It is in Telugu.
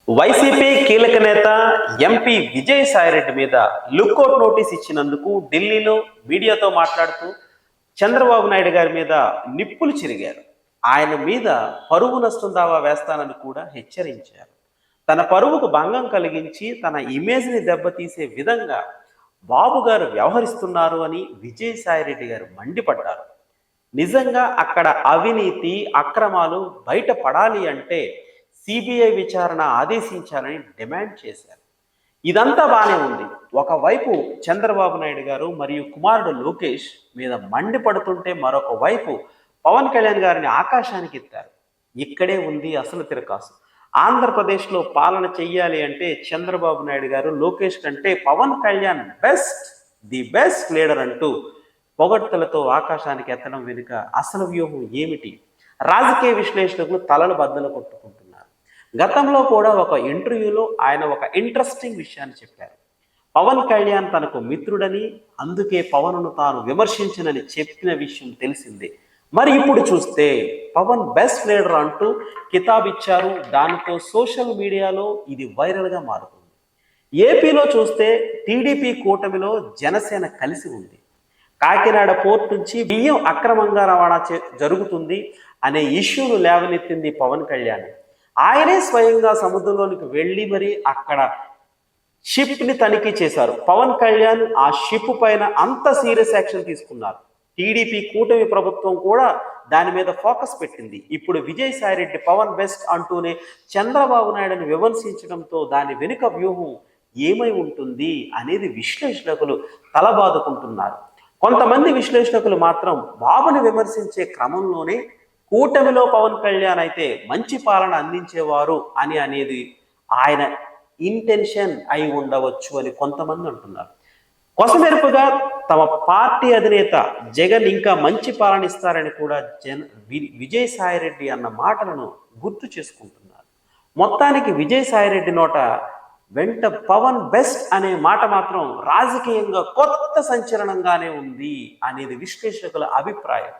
వైసీపీ కీలక నేత ఎంపీ విజయసాయిరెడ్డి మీద లుక్అవుట్ నోటీస్ ఇచ్చినందుకు ఢిల్లీలో మీడియాతో మాట్లాడుతూ చంద్రబాబు నాయుడు గారి మీద నిప్పులు చెరిగారు. ఆయన మీద పరువు నష్టం దావా వేస్తానని కూడా హెచ్చరించారు. తన పరువుకు భంగం కలిగించి తన ఇమేజ్ని దెబ్బతీసే విధంగా బాబు గారు వ్యవహరిస్తున్నారు అని విజయసాయిరెడ్డి గారు మండిపడ్డారు. నిజంగా అక్కడ అవినీతి అక్రమాలు బయటపడాలి అంటే సిబిఐ విచారణ ఆదేశించాలని డిమాండ్ చేశారు. ఇదంతా బానే ఉంది. ఒకవైపు చంద్రబాబు నాయుడు గారు మరియు కుమారుడు లోకేష్ మీద మండిపడుతుంటే మరొక వైపు పవన్ కళ్యాణ్ గారిని ఆకాశానికి ఎత్తారు. ఇక్కడే ఉంది అసలు తిరకాసు. ఆంధ్రప్రదేశ్లో పాలన చెయ్యాలి అంటే చంద్రబాబు నాయుడు గారు లోకేష్ కంటే Pawan Kalyan the best leader అంటూ పొగడ్తలతో ఆకాశానికి ఎత్తడం వెనుక అసలు వ్యూహం ఏమిటి? రాజకీయ విశ్లేషకులు తలలు బద్దలు కొట్టుకుంటున్నారు. గతంలో కూడా ఒక ఇంటర్వ్యూలో ఆయన ఒక ఇంట్రెస్టింగ్ విషయాన్ని చెప్పారు. పవన్ కళ్యాణ్ తనకు మిత్రుడని, అందుకే పవన్ను తాను విమర్శించనని చెప్పిన విషయం తెలిసిందే. మరి ఇప్పుడు చూస్తే పవన్ బెస్ట్ లీడర్ అంటూ కితాబ్ ఇచ్చారు. దానితో సోషల్ మీడియాలో ఇది వైరల్గా మారుతుంది. ఏపీలో చూస్తే టీడీపీ కూటమిలో జనసేన కలిసి ఉంది. కాకినాడ పోర్ట్ నుంచి బియ్యం అక్రమంగా రవాణా జరుగుతుంది అనే ఇష్యూను లేవనెత్తింది పవన్ కళ్యాణ్. ఆయనే స్వయంగా సముద్రంలోనికి వెళ్ళి మరి అక్కడ షిప్ని తనిఖీ చేశారు. పవన్ కళ్యాణ్ ఆ షిప్ పైన అంత సీరియస్ యాక్షన్ తీసుకున్నారు. టీడీపీ కూటమి ప్రభుత్వం కూడా దాని మీద ఫోకస్ పెట్టింది. ఇప్పుడు విజయసాయిరెడ్డి పవన్ బెస్ట్ అంటూనే చంద్రబాబు నాయుడుని విమర్శించడంతో దాని వెనుక వ్యూహం ఏమై ఉంటుంది అనేది విశ్లేషకులు తలబాదుకుంటున్నారు. కొంతమంది విశ్లేషకులు మాత్రం బాబుని విమర్శించే క్రమంలోనే కూటమిలో పవన్ కళ్యాణ్ అయితే మంచి పాలన అందించేవారు అనేది ఆయన ఇంటెన్షన్ అయి ఉండవచ్చు అని కొంతమంది అంటున్నారు. కొసమెరుపుగా తమ పార్టీ అధినేత జగన్ ఇంకా మంచి పాలన ఇస్తారని కూడా విజయసాయిరెడ్డి అన్న మాటలను గుర్తు చేసుకుంటున్నారు. మొత్తానికి విజయసాయిరెడ్డి నోట వెంట పవన్ బెస్ట్ అనే మాట మాత్రం రాజకీయంగా కొత్త సంచలనంగానే ఉంది అనేది విశ్లేషకుల అభిప్రాయం.